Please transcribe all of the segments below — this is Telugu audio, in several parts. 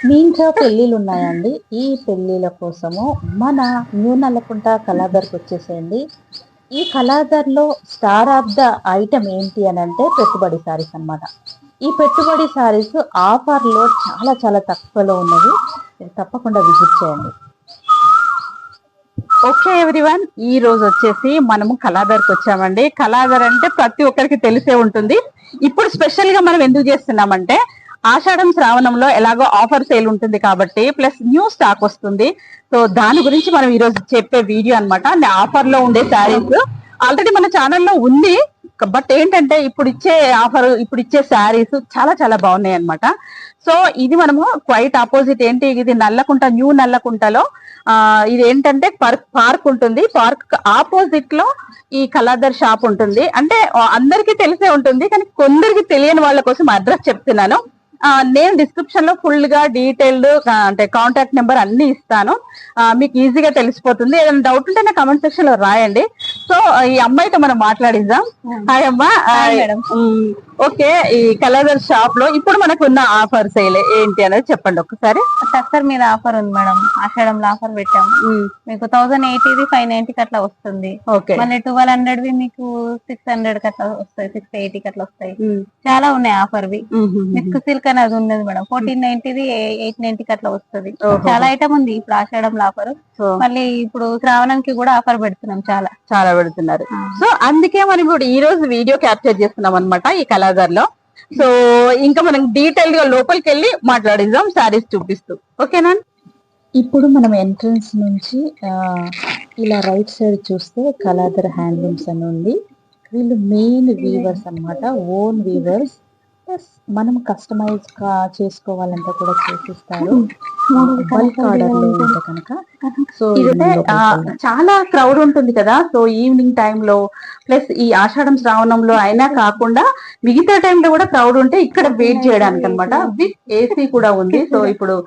మీ ఇంట్లో పెళ్ళిళ్ళు ఉన్నాయండి? ఈ పెళ్ళిళ్ళ కోసము మన న్యూ నల్లకుంట కళాదర్‌కి వచ్చేసేయండి. ఈ కళాదర్‌లో స్టార్ ఆఫ్ ద ఐటెమ్ ఏంటి అనంటే పెట్టుబడి శారీస్ అన్నమాట. ఈ పెట్టుబడి శారీస్ ఆఫర్‌లో చాలా చాలా తక్కువలో ఉన్నవి. మీరు తప్పకుండా విజిట్ చేయండి. ఓకే ఎవ్రీవన్, ఈ రోజు వచ్చేసి మనము కళాదర్కి వచ్చామండి. కళాదర్ అంటే ప్రతి ఒక్కరికి తెలిసే ఉంటుంది. ఇప్పుడు స్పెషల్ గా మనం ఎందుకు చేస్తున్నామంటే ఆషాఢం శ్రావణంలో ఎలాగో ఆఫర్ సేల్ ఉంటుంది కాబట్టి ప్లస్ న్యూ స్టాక్ వస్తుంది. సో దాని గురించి మనం ఈ రోజు చెప్పే వీడియో అనమాట. ఆఫర్ లో ఉండే శారీస్ ఆల్రెడీ మన ఛానల్లో ఉంది. బట్ ఏంటంటే ఇప్పుడు ఇచ్చే ఆఫర్, ఇప్పుడు ఇచ్చే శారీస్ చాలా చాలా బాగున్నాయి అనమాట. సో ఇది మనము క్వైట్ ఆపోజిట్ ఏంటి, ఇది నల్లకుంట, న్యూ నల్లకుంటలో ఇది ఏంటంటే పార్క్ ఉంటుంది. పార్క్ ఆపోజిట్ లో ఈ కళాదర్ షాప్ ఉంటుంది. అంటే అందరికీ తెలిసే ఉంటుంది, కానీ కొందరికి తెలియని వాళ్ళ కోసం అడ్రస్ చెప్తున్నాను. నేను డిస్క్రిప్షన్ లో ఫుల్ గా డీటెయిల్డ్ అంటే కాంటాక్ట్ నెంబర్ అన్ని ఇస్తాను. మీకు ఈజీగా తెలిసిపోతుంది. ఏదైనా డౌట్ ఉంటే నా కమెంట్ సెక్షన్ లో రాయండి. సో ఈ అమ్మాయితో మనం మాట్లాడిద్దాం. హాయ్ అమ్మా. ఓకే, ఈ కళాదర్ షాప్ లో ఇప్పుడు మనకు ఉన్న ఆఫర్ సేల్ ఏంటి అనేది చెప్పండి ఒకసారి. టస్సర్ మీద ఆఫర్ ఉంది మేడం. ఆషాఢంలో ఆఫర్ పెట్టాము. మీకు 1080 590 అట్లా వస్తుంది. ఓకే, మళ్ళీ 1200 మీకు 600 అట్లా వస్తాయి, 680 అట్లా వస్తాయి. చాలా ఉన్నాయి ఆఫర్ వి. మిస్క్ సిల్క్ అనేది ఉన్నది మేడం. 1490 890 అట్లా వస్తుంది. చాలా ఐటమ్ ఉంది ఇప్పుడు ఆషాఢంలో ఆఫర్. మళ్ళీ ఇప్పుడు శ్రావణంకి కూడా ఆఫర్ పెడుతున్నాం, చాలా చాలా పెడుతున్నారు. సో అందుకే మనం ఇప్పుడు ఈ రోజు వీడియో క్యాప్చర్ చేస్తున్నాం అనమాట ఈ కళాదర్ లో. సో ఇంకా మనం డీటెయిల్ గా లోపలికి వెళ్ళి మాట్లాడిద్దాం శారీస్ చూపిస్తూ. ఓకేనా? ఇప్పుడు మనం ఎంట్రన్స్ నుంచి ఇలా రైట్ సైడ్ చూస్తే కళాదర్ హ్యాండ్లూమ్స్ అని ఉంది. వీళ్ళు మెయిన్ వీవర్స్ అన్నమాట, ఓన్ వీవర్స్. ప్లస్ మనం కస్టమైజ్ చేసుకోవాలంటే కూడా చేసిస్తారు బల్క్ ఆర్డర్ లో ఉంటే కనుక. సో ఇదే చాలా క్రౌడ్ ఉంటుంది కదా. సో ఈవినింగ్ టైంలో ప్లస్ ఈ ఆషాఢం శ్రావణంలో అయినా కాకుండా మిగతా టైంలో కూడా క్రౌడ్ ఉంటే ఇక్కడ వెయిట్ చేయడానికి అనమాట. విత్ ఏసీ కూడా ఉంది. సో ఇప్పుడు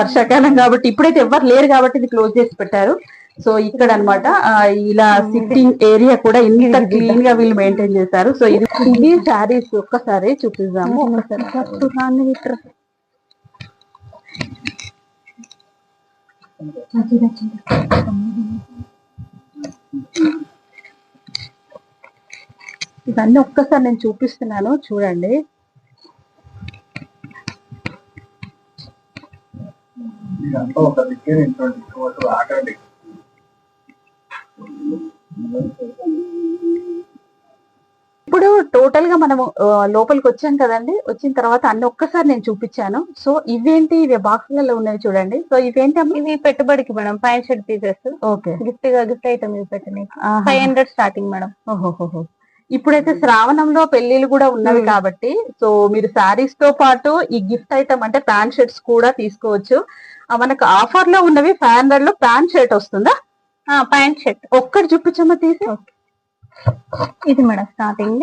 వర్షాకాలం కాబట్టి ఇప్పుడైతే ఎవరు లేరు కాబట్టి ఇది క్లోజ్ చేసి పెట్టారు. సో ఇక్కడ అనమాట ఇలా సిట్టింగ్ ఏరియా కూడా ఇంత క్లీన్ గా వీళ్ళు మెయింటైన్ చేశారు. సో ఇది శారీస్ ఒక్కసారి చూపిద్దాము. ఇవన్నీ ఒక్కసారి నేను చూపిస్తున్నాను, చూడండి. ఇప్పుడు టోటల్ గా మనము లోపలికి వచ్చాం కదండి. వచ్చిన తర్వాత అన్ని ఒక్కసారి నేను చూపించాను. సో ఇవేంటి, ఇవి బాక్స్లలో ఉన్నవి చూడండి. సో ఇవేంటి ఇవి పెట్టుబడికి madam. 5 shirt pieces. Okay, gift item ఇవి పెట్టినాయి. 500 స్టార్టింగ్ మేడం. ఓహోహో. ఇప్పుడైతే శ్రావణంలో పెళ్లిళ్ళు కూడా ఉన్నవి కాబట్టి సో మీరు శారీస్ తో పాటు ఈ గిఫ్ట్ ఐటమ్ అంటే ప్యాంట్ షర్ట్స్ కూడా తీసుకోవచ్చు. మనకు ఆఫర్ లో ఉన్నవి 500 లో ప్యాంట్ షర్ట్ వస్తుందా? ప్యాంట్ షర్ట్ ఒక్కటి చూపించమ్మా తీసి. ఇది మేడం స్టార్టింగ్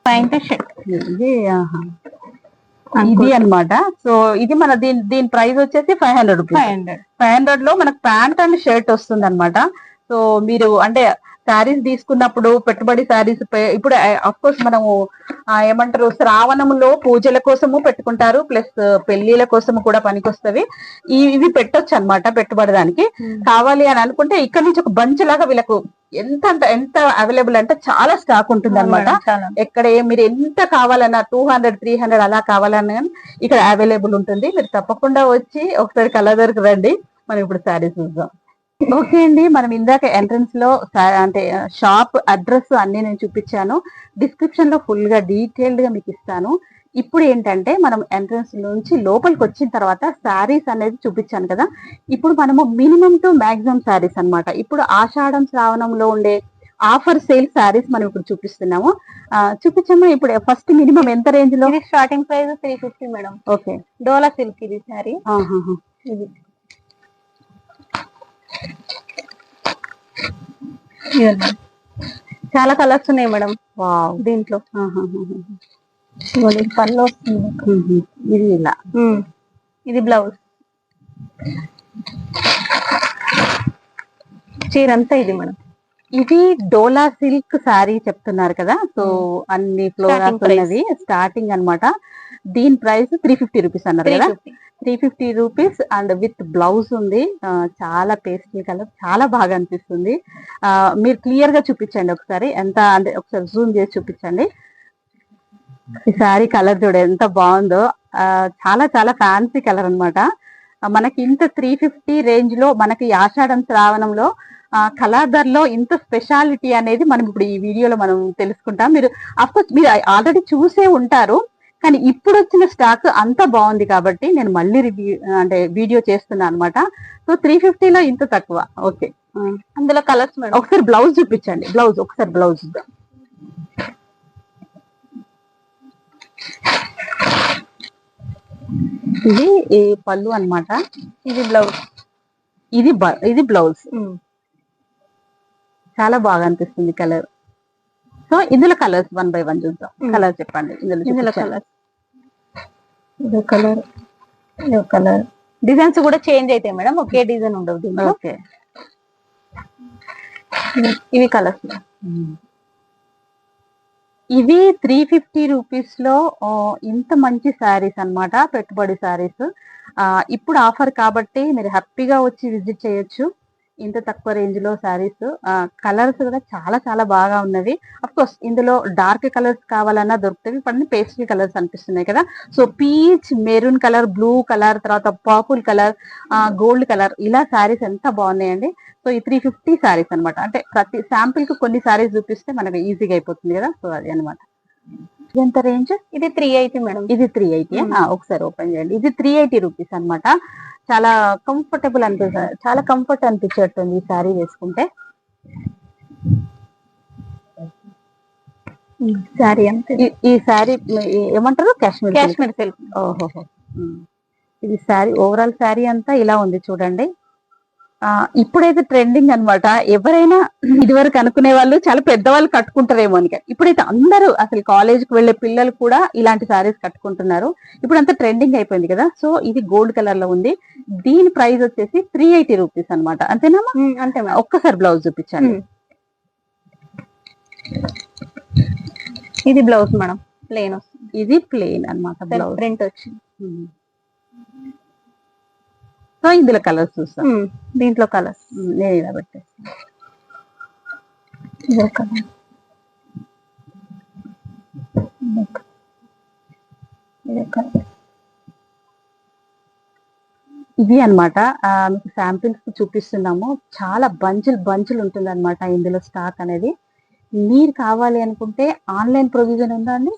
ప్యాంట్ షర్ట్. ఇది అన్నమాట. సో ఇది మన దీని ప్రైస్ వచ్చేసి 500 రూపీస్. 500 లో మనకు ప్యాంట్ అండ్ షర్ట్ వస్తుంది అనమాట. సో మీరు అంటే శారీస్ తీసుకున్నప్పుడు పెట్టుబడి శారీస్ ఇప్పుడు అఫ్ కోర్స్ మనము ఏమంటారు శ్రావణంలో పూజల కోసము పెట్టుకుంటారు, ప్లస్ పెళ్లిళ్ళ కోసము కూడా పనికొస్తవి. ఇవి పెట్టొచ్చు అనమాట పెట్టుబడి. దానికి కావాలి అని అనుకుంటే ఇక్కడ నుంచి ఒక బంచ్ లాగా వీళ్ళకు ఎంత అవైలబుల్ అంటే చాలా స్టాక్ ఉంటుంది అనమాట. ఎక్కడ మీరు ఎంత కావాలన్నా 200 300 అలా కావాలన్నా ఇక్కడ అవైలబుల్ ఉంటుంది. మీరు తప్పకుండా వచ్చి ఒకసారి కళాదర్కి రండి. మనం ఇప్పుడు శారీస్ చూద్దాం. ఓకే అండి, మనం ఇందాక ఎంట్రన్స్ లో అంటే షాప్ అడ్రస్ అన్ని నేను చూపించాను. డిస్క్రిప్షన్ లో ఫుల్ గా డీటెయిల్డ్ గా మీకు ఇస్తాను. ఇప్పుడు ఏంటంటే మనం ఎంట్రన్స్ నుంచి లోపలికి వచ్చిన తర్వాత శారీస్ అనేది చూపించాను కదా. ఇప్పుడు మనము మినిమం టు మాక్సిమం శారీస్ అన్నమాట. ఇప్పుడు ఆషాఢం శ్రావణంలో ఉండే ఆఫర్ సేల్ శారీస్ మనం ఇప్పుడు చూపిస్తున్నాము. చూపించమ్మా. ఇప్పుడు ఫస్ట్ మినిమం ఎంత రేంజ్ లో? Starting price 350 madam. ఓకే, డోలా సిల్క్ ఇది శారీ. ఇది చాలా కలర్స్ ఉన్నాయి మేడం దీంట్లో. పళ్ళు వస్తుంది. ఇది ఇలా, ఇది బ్లౌజ్. చీర అంతా ఇది మేడం. ఇది డోలా సిల్క్ శారీ చెప్తున్నారు కదా. సో అన్ని ఫ్లోరాస్ ఉన్నవి స్టార్టింగ్ అన్నమాట. దీని ప్రైస్ 350 రూపీస్ అన్నారు కదా. 350 రూపీస్ అండ్ విత్ బ్లౌజ్ ఉంది. చాలా పేస్టల్ కలర్, చాలా బాగా అనిపిస్తుంది. మీరు క్లియర్ గా చూపించండి ఒకసారి, ఎంత అంటే ఒకసారి జూమ్ చేసి చూపించండి. ఈ శారీ కలర్ చూడ ఎంత బాగుందో. చాలా చాలా ఫ్యాన్సీ కలర్ అన్నమాట. మనకి ఇంత 350 రేంజ్ లో మనకి ఆషాఢం శ్రావణంలో కలర్ లో ఇంత స్పెషాలిటీ అనేది మనం ఇప్పుడు ఈ వీడియోలో మనం తెలుసుకుంటాం. మీరు అఫ్కోర్స్ మీరు ఆల్రెడీ చూసే ఉంటారు, కానీ ఇప్పుడు వచ్చిన స్టాక్ అంత బాగుంది కాబట్టి నేను మళ్ళీ రివ్యూ అంటే వీడియో చేస్తున్నాను అనమాట. సో 350 లో ఇంత తక్కువ. ఓకే, అందులో కలర్స్ మేడం. ఒకసారి బ్లౌజ్ చూపించండి. బ్లౌజ్ ఒకసారి బ్లౌజ్ చూద్దాం. ఇది ఈ పళ్ళు అన్నమాట. ఇది బ్లౌజ్. ఇది బ్లౌజ్. చాలా బాగా అనిపిస్తుంది కలర్. సో ఇందులో కలర్స్ 1 by 1 చూద్దాం. కలర్ చెప్పండి. ఇందులో కలర్, ఇదో కలర్, ఇదో కలర్. డిజైన్స్ కూడా చేంజ్ అవుతాయి మేడం, ఒకే డిజైన్ ఉండవు దీంట్లో. ఓకే, ఇవి కలర్స్. ఇవి 350 రూపీస్ లో ఇంత మంచి శారీస్ అన్నమాట, పెట్టుబడి శారీస్. ఇప్పుడు ఆఫర్ కాబట్టి మీరు హ్యాపీగా వచ్చి విజిట్ చేయొచ్చు. ఇంత తక్కువ రేంజ్ లో శారీస్, కలర్స్ కూడా చాలా చాలా బాగా ఉన్నవి. అఫ్ కోర్స్ ఇందులో డార్క్ కలర్స్ కావాలన్నా దొరుకుతాయి. ఇప్పుడు పేస్టల్ కలర్స్ అనిపిస్తున్నాయి కదా. So peach, maroon colour, blue colour, తర్వాత పర్పుల్ కలర్, గోల్డ్ కలర్, ఇలా శారీస్ ఎంత బాగున్నాయండి. సో ఈ 350 శారీస్ అనమాట. అంటే ప్రతి శాంపిల్ కు కొన్ని శారీస్ చూపిస్తే మనకు ఈజీగా అయిపోతుంది కదా. సో అది అనమాట. ఎంత రేంజ్? ఇది 380 మేడం. ఇది 380. ఒకసారి ఓపెన్ చేయండి. ఇది 380 రూపీస్ అనమాట. చాలా కంఫర్టబుల్ అనిపిస్తుంది, చాలా కంఫర్ట్ అనిపించేస్తుంది ఈ శారీ వేసుకుంటే. శారీ అంటే ఈ శారీ ఏమంటారు? కాశ్మీర్ సిల్క్. ఓహోహో. ఇది శారీ, ఓవరాల్ శారీ అంతా ఇలా ఉంది చూడండి. ఇప్పుడైతే ట్రెండింగ్ అన్నమాట. ఎవరైనా ఇదివరకు అనుకునే వాళ్ళు చాలా పెద్దవాళ్ళు కట్టుకుంటారేమో అని, ఇప్పుడైతే అందరూ అసలు కాలేజ్ కి వెళ్లే పిల్లలు కూడా ఇలాంటి శారీస్ కట్టుకుంటున్నారు. ఇప్పుడు అంతా ట్రెండింగ్ అయిపోయింది కదా. సో ఇది గోల్డ్ కలర్ లో ఉంది. దీని ప్రైస్ వచ్చేసి 380 రూపీస్ అనమాట. అంతేనా? అంతే. ఒక్కసారి బ్లౌజ్ చూపించండి. ఇది బ్లౌజ్ మేడం, ప్లెయిన్ వస్తుంది. ఇది ప్లెయిన్ అనమాట, బ్లౌజ్ ప్రింట్ వచ్చింది. సో ఇందులో కలర్స్ చూస్తాం. దీంట్లో కలర్స్ నేను ఇలా పెట్టేస్తాను. ఇది అనమాట. మీకు శాంపిల్స్ చూపిస్తున్నాము. చాలా బంచులు ఉంటుంది అనమాట ఇందులో స్టాక్ అనేది. మీరు కావాలి అనుకుంటే ఆన్లైన్ ప్రొవిజన్ ఉందా అండి?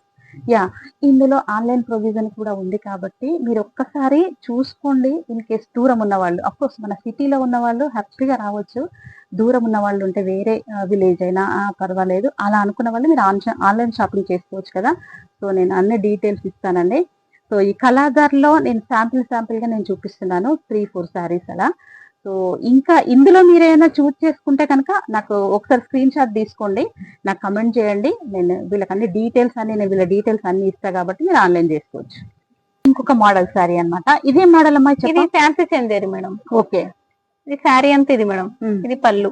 యా, ఇందులో ఆన్లైన్ ప్రొవిజన్ కూడా ఉంది కాబట్టి మీరు ఒక్కసారి చూసుకోండి. ఇన్ కేస్ దూరం ఉన్న వాళ్ళు, అఫ్కోర్స్ మన సిటీలో ఉన్న వాళ్ళు హ్యాపీగా రావచ్చు. దూరం ఉన్న వాళ్ళు ఉంటే వేరే విలేజ్ అయినా పర్వాలేదు. అలా అనుకున్న వాళ్ళు మీరు ఆన్లైన్ షాపింగ్ చేసుకోవచ్చు కదా. సో నేను అన్ని డీటెయిల్స్ ఇస్తానండి. సో ఈ కళాదార్ లో నేను శాంపిల్ గా నేను చూపిస్తున్నాను 3-4 శారీస్ అలా. సో ఇంకా ఇందులో మీరు ఏమైనా చూస్ చేసుకుంటే కనుక నాకు ఒకసారి స్క్రీన్ షాట్ తీసుకోండి, నాకు కమెంట్ చేయండి. నేను వీళ్ళకి అన్ని డీటెయిల్స్ వీళ్ళ డీటెయిల్స్ అన్ని ఇస్తా కాబట్టి మీరు ఆన్లైన్ చేసుకోవచ్చు. ఇంకొక మోడల్ శారీ అన్నమాట. ఇదే మోడల్ అమ్మా? ఇది ఫ్యాన్సీ చందేరి మేడం. ఓకే, ఇది శారీ అంతా ఇది మేడం. ఇది పళ్ళు.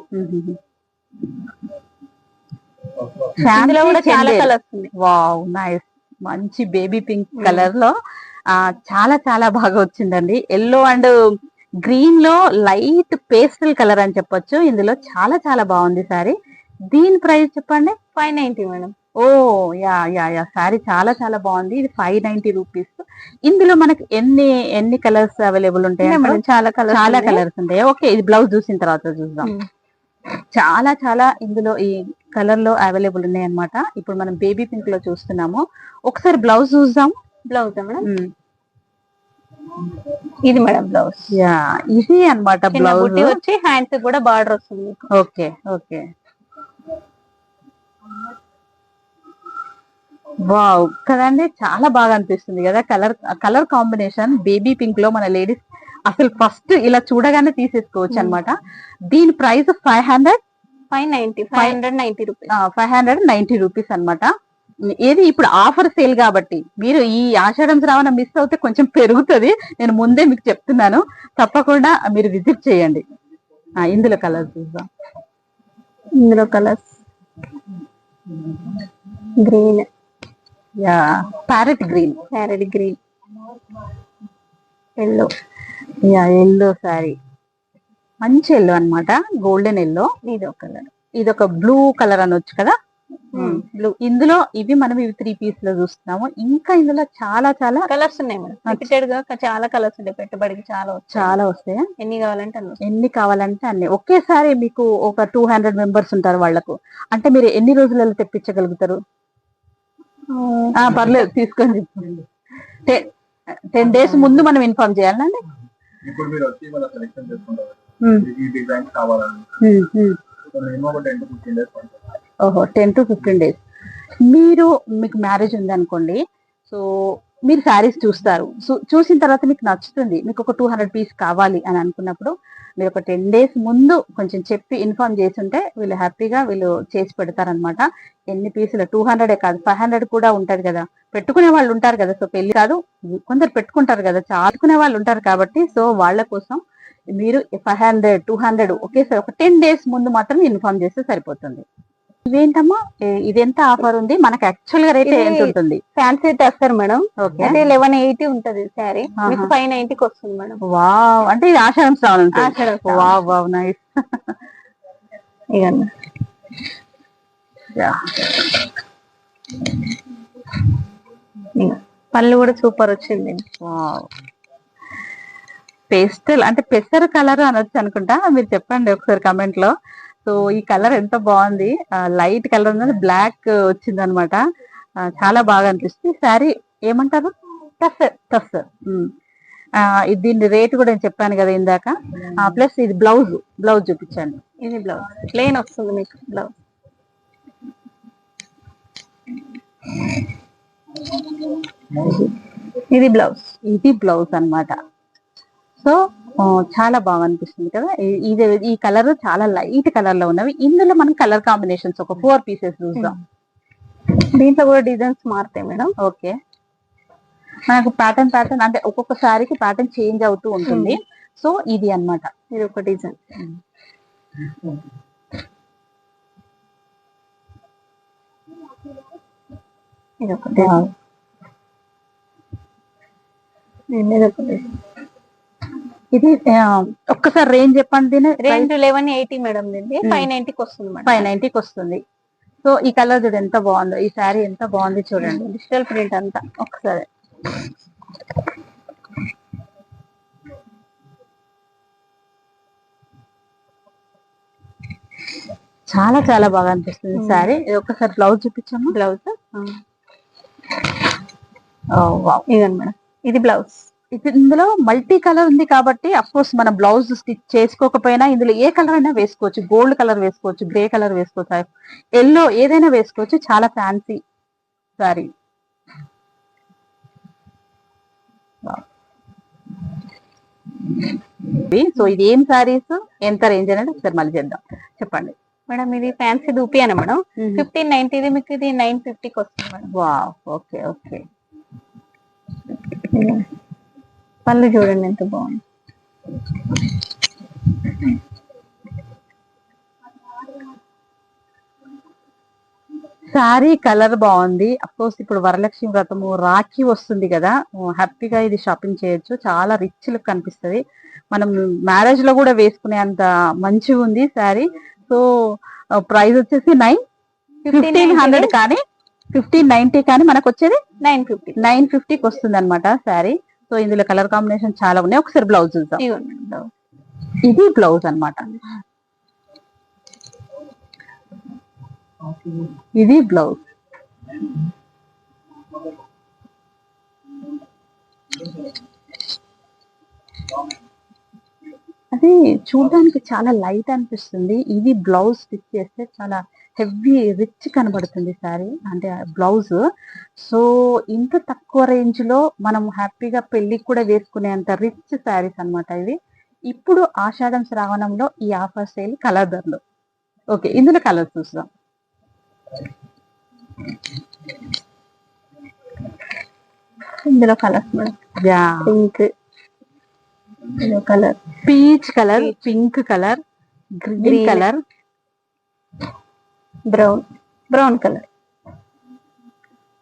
ఫ్యాన్సీలో కూడా చాలా కలర్స్ ఉంది. Wow, nice. మంచి బేబీ పింక్ కలర్ లో చాలా చాలా బాగా వచ్చిందండి. ఎల్లో అండ్ గ్రీన్ లో లైట్ పేస్టల్ కలర్ అని చెప్పొచ్చు. ఇందులో చాలా చాలా బాగుంది సారీ. దీని ప్రైస్ చెప్పండి. 590 మేడం. ఓ యా యా యా, సారీ చాలా చాలా బాగుంది. ఇది 590 రూపీస్. ఇందులో మనకి ఎన్ని కలర్స్ అవైలబుల్ ఉంటాయి? చాలా కలర్స్ ఉంటాయి. ఓకే, ఇది బ్లౌజ్ చూసిన తర్వాత చూద్దాం. చాలా చాలా ఇందులో ఈ కలర్ లో అవైలబుల్ ఉన్నాయి అన్నమాట. ఇప్పుడు మనం బేబీ పింక్ లో చూస్తున్నాము. ఒకసారి బ్లౌజ్ చూద్దాం. బ్లౌజ్ మేడం, ఇది మేడం బ్లౌజ్. యా, ఇది అన్నమాట బ్లౌజ్ వచ్చి హ్యాండ్స్ కూడా బార్డర్ వస్తుంది. ఓకే ఓకే, వావ్ కదండి, చాలా బాగా అనిపిస్తుంది కదా. కలర్ కాంబినేషన్ బేబీ పింక్ లో మన లేడీస్ అసలు ఫస్ట్ ఇలా చూడగానే తీసేసుకోవచ్చు అన్నమాట. దీని ప్రైస్ 590 రూపీస్. 590 రూపీస్ అనమాట. ఏది ఇప్పుడు ఆఫర్ సేల్ కాబట్టి మీరు ఈ ఆషాఢం శ్రావణ మిస్ అవుతే కొంచెం పెరుగుతుంది. నేను ముందే మీకు చెప్తున్నాను, తప్పకుండా మీరు విజిట్ చేయండి. ఇందులో కలర్స్ చూద్దాం. ఇందులో colours green, yeah parrot green, yellow. Yeah yellow sorry, మంచి ఎల్లో అన్నమాట, గోల్డెన్ ఎల్లో. ఇది ఒక బ్లూ కలర్ అనొచ్చు కదా, బ్లూ. ఇందులో ఇవి మనం ఇవి 3 పీస్ లో చూస్తున్నాము. ఇంకా ఇందులో చాలా చాలా కలర్స్ ఉన్నాయి మేడం, రిపీటెడ్ గా చాలా కలర్స్ ఉంటాయి, పెట్టుబడికి చాలా వస్తాయి. ఎన్ని కావాలంటే అన్ని. ఒకేసారి మీకు ఒక 200 మెంబర్స్ ఉంటారు వాళ్ళకు, అంటే మీరు ఎన్ని రోజులలో తెప్పించగలుగుతారు? పర్లేదు తీసుకొని చెప్పండి. 10 days ముందు మనం ఇన్ఫార్మ్ చేయాలండి. ఇప్పుడు మీరు వచ్చి మన సెలెక్షన్ చేసుకుంటారు, ఈ డిజైన్ కావాలని. ఓహో 10 to 15 days. మీకు మ్యారేజ్ ఉంది అనుకోండి, సో మీరు శారీస్ చూస్తారు, చూసిన తర్వాత మీకు నచ్చుతుంది, మీకు ఒక 200 పీస్ కావాలి అని అనుకున్నప్పుడు మీరు ఒక 10 days ముందు కొంచెం చెప్పి ఇన్ఫార్మ్ చేసి ఉంటే వీళ్ళు హ్యాపీగా చేసి పెడతారనమాట. ఎన్ని పీసులు 200 కాదు, 500 కూడా ఉంటది కదా, పెట్టుకునే వాళ్ళు ఉంటారు కదా. సో పెళ్లి కాదు, కొందరు పెట్టుకుంటారు కదా, చాలుకునే వాళ్ళు ఉంటారు కాబట్టి, సో వాళ్ళ కోసం మీరు 500 200 ఒకేసారి ఒక 10 days ముందు మాత్రం ఇన్ఫార్మ్ చేస్తే సరిపోతుంది. ఇదేంటమ్మా, ఇది ఎంత ఆఫర్ ఉంది మనకి? యాక్చువల్ గా రేట్ ఎంత ఉంటుంది? ఫ్యాన్సీ టెస్టర్ మేడం, అయితే 1180 ఉంటది శారీ, మీకు 590కి వస్తుంది మేడం. వావ్, అంటే ఇది ఆషాఢం శ్రావణం. Wow wow, nice. పళ్ళు కూడా సూపర్ వచ్చింది. వావ్, పేస్టల్ అంటే పెసర కలర్ అనొచ్చు అనుకుంటా, మీరు చెప్పండి ఒకసారి కమెంట్ లో. సో ఈ కలర్ ఎంత బాగుంది, లైట్ కలర్ ఉన్నది, బ్లాక్ వచ్చింది అనమాట, చాలా బాగా అనిపిస్తుంది. శారీ ఏమంటారు? టస్సర్. దీని రేట్ కూడా నేను చెప్పాను కదా ఇందాక. ప్లస్ ఇది బ్లౌజ్ చూపించండి. ఇది బ్లౌజ్ ప్లెయిన్ వస్తుంది మీకు, బ్లౌజ్ ఇది బ్లౌజ్ అన్నమాట. సో చాలా బాగా అనిపిస్తుంది కదా. ఈ కలర్ చాలా లైట్ కలర్ లో ఉన్నవి. ఇందులో మనం కలర్ కాంబినేషన్స్ ఒక 4 పీసెస్ చూద్దాం. దీంట్లో కూడా డిజైన్స్ మారుతాయి మేడం. ఓకే, మనకు ప్యాటర్న్ అంటే ఒక్కొక్క సారీకి ప్యాటర్న్ చేంజ్ అవుతూ ఉంటుంది. సో ఇది అన్నమాట, ఇది ఒక డిజైన్. ఇది ఒక డిజైన్. ఇది ఒక్కసారి రేంజ్ చెప్పండి. రేంజ్ 1180 మేడం, దీన్ని 590కి వస్తుంది. 590కి వస్తుంది. సో ఈ కలర్ చూడండి ఎంత బాగుందో, ఈ శారీ ఎంత బాగుంది చూడండి, డిజిటల్ ప్రింట్ అంతా. ఒకసారి చాలా చాలా బాగా అనిపిస్తుంది శారీ. ఒక్కసారి బ్లౌజ్ చూపించాము. బ్లౌజ్ ఇదండి మేడం, ఇది బ్లౌజ్. ఇందులో మల్టీ కలర్ ఉంది కాబట్టి అఫ్ కోర్స్ మన బ్లౌజ్ స్టిచ్ చేసుకోకపోయినా ఇందులో ఏ కలర్ అయినా వేసుకోవచ్చు. గోల్డ్ కలర్ వేసుకోవచ్చు, గ్రే కలర్ వేసుకోవచ్చు, ఎల్లో ఏదైనా వేసుకోవచ్చు. చాలా ఫ్యాన్సీ సారీ. సో ఇది ఏం సారీస్, ఎంత రేంజ్ అనేది ఒకసారి మళ్ళీ చేద్దాం, చెప్పండి మేడం. ఇది ఫ్యాన్సీ దూపి అన్న మేడం, 1590, మీకు ఇది 950కి వస్తుంది మేడం. Wow, okay okay. పళ్ళు చూడండి ఎంత బాగుంది. శారీ కలర్ బాగుంది. అఫ్ కోర్స్ ఇప్పుడు వరలక్ష్మి వ్రతము, రాఖీ వస్తుంది కదా, హ్యాపీగా ఇది షాపింగ్ చేయొచ్చు. చాలా రిచ్ లుక్ కనిపిస్తుంది. మనం మ్యారేజ్ లో కూడా వేసుకునే అంత మంచిగా ఉంది శారీ. సో ప్రైస్ వచ్చేసి 1500 కానీ 1590 కానీ మనకు వచ్చేది 950కి వస్తుంది అనమాట శారీ. సో ఇందులో కలర్ కాంబినేషన్ చాలా ఉన్నాయి. ఒకసారి బ్లౌజ్ చూద్దాం. ఇది బ్లౌజ్ అన్నమాట. ఇది బ్లౌజ్. అది చూడడానికి చాలా లైట్ అనిపిస్తుంది. ఇది బ్లౌజ్ స్టిచ్ చేస్తే చాలా హెవీ రిచ్ కనబడుతుంది సారీ, అంటే బ్లౌజ్. సో ఇంత తక్కువ రేంజ్ లో మనం హ్యాపీగా పెళ్లికి కూడా వేసుకునేంత రిచ్ శారీస్ అన్నమాట ఇవి. ఇప్పుడు ఆషాఢం శ్రావణంలో ఈ ఆఫర్ సేల్ కలర్ ధరలు. ఓకే, ఇందులో కలర్స్ చూద్దాం. ఇందులో colours pink colour, peach colour, pink colour, green colour, brown colour,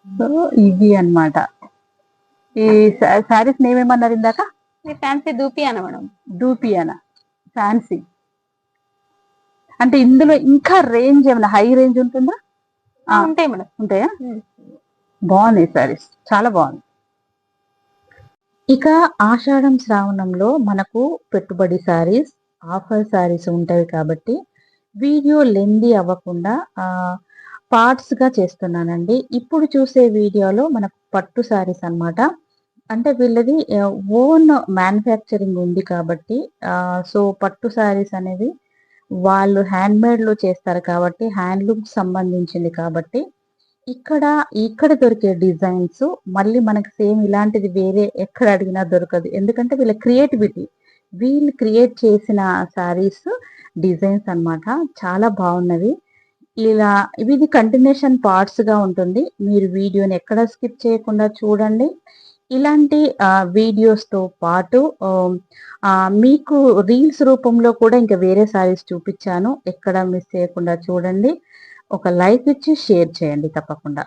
so ఇవి అన్నమాట. ఈ శారీస్ నేమ్ ఏమన్నారు ఇందాక? ఫ్యాన్సీ దూపియానా మేడం. దూపియానా, ఫ్యాన్సీ. అంటే ఇందులో ఇంకా రేంజ్ ఏమైనా హై రేంజ్ ఉంటుందా? ఉంటాయి మేడం. ఉంటాయా? బాగున్నాయి శారీస్, చాలా బాగుంది. ఇక ఆషాఢం శ్రావణంలో మనకు పెట్టుబడి శారీస్, ఆఫర్ శారీస్ ఉంటాయి కాబట్టి వీడియో లెందీ అవ్వకుండా పార్ట్స్ గా చేస్తున్నానండి. ఇప్పుడు చూసే వీడియోలో మనకు పట్టు శారీస్ అన్నమాట. అంటే వీళ్ళది ఓన్ మ్యానుఫ్యాక్చరింగ్ ఉంది కాబట్టి సో పట్టు శారీస్ అనేది వాళ్ళు హ్యాండ్ మేడ్ లో చేస్తారు కాబట్టి హ్యాండ్లూమ్ సంబంధించింది కాబట్టి ఇక్కడ దొరికే డిజైన్స్ మళ్ళీ మనకి సేమ్ ఇలాంటిది వేరే ఎక్కడ అడిగినా దొరకదు. ఎందుకంటే వీళ్ళ క్రియేటివిటీ, వీళ్ళు క్రియేట్ చేసిన శారీస్ డిజైన్స్ అన్నమాట. చాలా బాగున్నవి. ఇలా ఇది కంటిన్యూషన్ పార్ట్స్ గా ఉంటుంది. మీరు వీడియోని ఎక్కడ స్కిప్ చేయకుండా చూడండి. ఇలాంటి వీడియోస్ తో పాటు మీకు రీల్స్ రూపంలో కూడా ఇంకా వేరే శారీస్ చూపించాను. ఎక్కడ మిస్ చేయకుండా చూడండి. ఒక లైక్ ఇచ్చి షేర్ చేయండి తప్పకుండా.